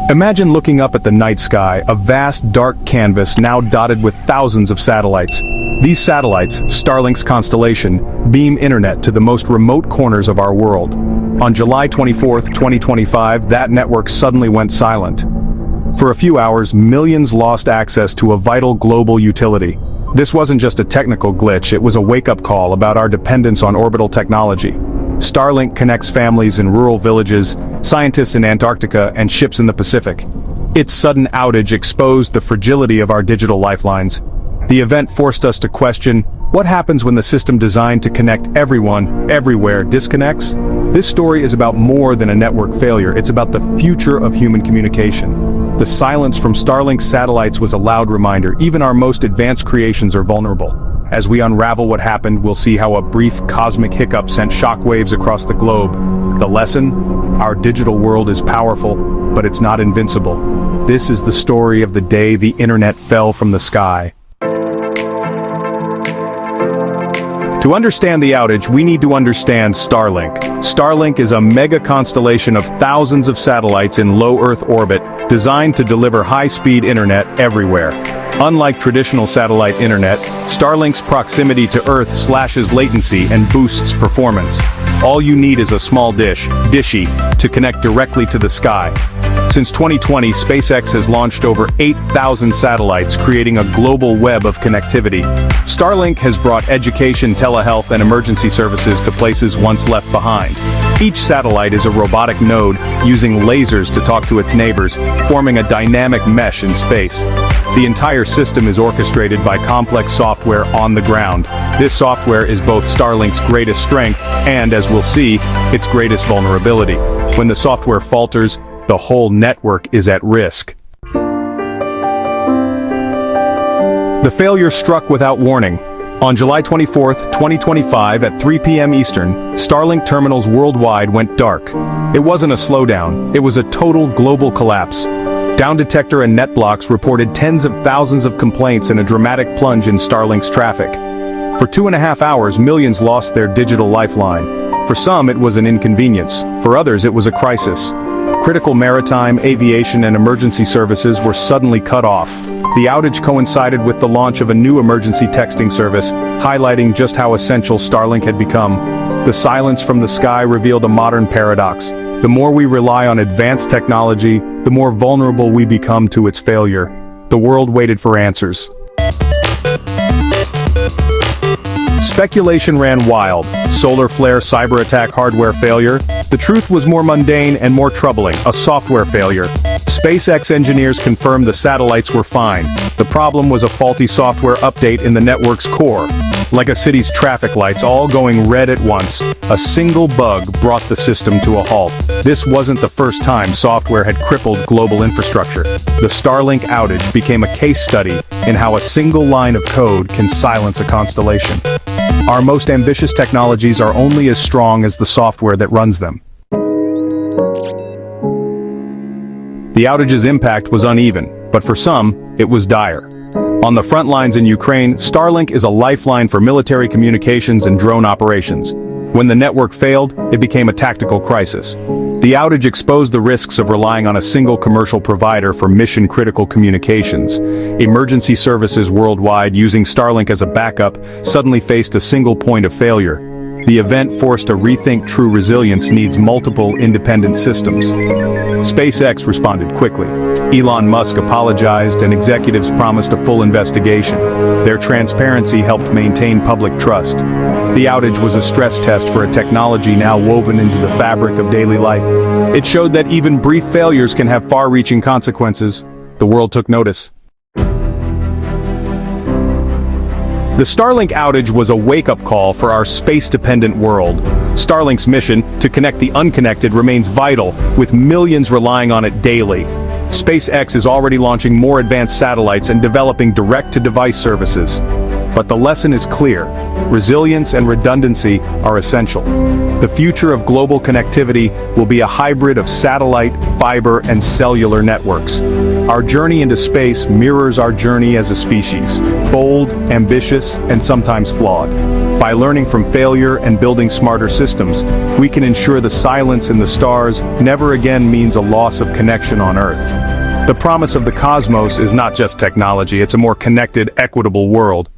Imagine looking up at the night sky, a vast dark canvas now dotted with thousands of satellites. These satellites, Starlink's constellation, beam internet to the most remote corners of our world. On July 24, 2025, that network suddenly went silent. For a few hours, millions lost access to a vital global utility. This wasn't just a technical glitch, it was a wake-up call about our dependence on orbital technology. Starlink connects families in rural villages, scientists in Antarctica, and ships in the Pacific. Its sudden outage exposed the fragility of our digital lifelines. The event forced us to question, what happens when the system designed to connect everyone, everywhere, disconnects? This story is about more than a network failure, it's about the future of human communication. The silence from Starlink's satellites was a loud reminder, even our most advanced creations are vulnerable. As we unravel what happened, we'll see how a brief cosmic hiccup sent shockwaves across the globe. The lesson? Our digital world is powerful, but it's not invincible. This is the story of the day the internet fell from the sky. To understand the outage, we need to understand Starlink. Starlink is a mega constellation of thousands of satellites in low Earth orbit, designed to deliver high-speed internet everywhere. Unlike traditional satellite internet, Starlink's proximity to Earth slashes latency and boosts performance. All you need is a small dishy, to connect directly to the sky. Since 2020, SpaceX has launched over 8,000 satellites, creating a global web of connectivity. Starlink has brought education, telehealth, and emergency services to places once left behind. Each satellite is a robotic node, using lasers to talk to its neighbors, forming a dynamic mesh in space. The entire system is orchestrated by complex software on the ground. This software is both Starlink's greatest strength and, as we'll see, its greatest vulnerability. When the software falters, the whole network is at risk. The failure struck without warning. On July 24, 2025 at 3 p.m. Eastern, Starlink terminals worldwide went dark. It wasn't a slowdown, it was a total global collapse. Down Detector and NetBlocks reported tens of thousands of complaints and a dramatic plunge in Starlink's traffic. For 2.5 hours, millions lost their digital lifeline. For some, it was an inconvenience. For others, it was a crisis. Critical maritime, aviation, and emergency services were suddenly cut off. The outage coincided with the launch of a new emergency texting service, highlighting just how essential Starlink had become. The silence from the sky revealed a modern paradox. The more we rely on advanced technology, the more vulnerable we become to its failure. The world waited for answers. Speculation ran wild. Solar flare, cyber attack, hardware failure. The truth was more mundane and more troubling, a software failure. SpaceX engineers confirmed the satellites were fine. The problem was a faulty software update in the network's core. Like a city's traffic lights all going red at once, a single bug brought the system to a halt. This wasn't the first time software had crippled global infrastructure. The Starlink outage became a case study in how a single line of code can silence a constellation. Our most ambitious technologies are only as strong as the software that runs them. The outage's impact was uneven, but for some, it was dire. On the front lines in Ukraine, Starlink is a lifeline for military communications and drone operations. When the network failed, it became a tactical crisis. The outage exposed the risks of relying on a single commercial provider for mission-critical communications. Emergency services worldwide, using Starlink as a backup, suddenly faced a single point of failure. The event forced a rethink. True resilience needs multiple independent systems. SpaceX responded quickly. Elon Musk apologized and executives promised a full investigation. Their transparency helped maintain public trust. The outage was a stress test for a technology now woven into the fabric of daily life. It showed that even brief failures can have far-reaching consequences. The world took notice. The Starlink outage was a wake-up call for our space-dependent world. Starlink's mission, to connect the unconnected, remains vital, with millions relying on it daily. SpaceX is already launching more advanced satellites and developing direct-to-device services. But the lesson is clear. Resilience and redundancy are essential. The future of global connectivity will be a hybrid of satellite, fiber, and cellular networks. Our journey into space mirrors our journey as a species, bold, ambitious, and sometimes flawed. By learning from failure and building smarter systems, we can ensure the silence in the stars never again means a loss of connection on Earth. The promise of the cosmos is not just technology, it's a more connected, equitable world,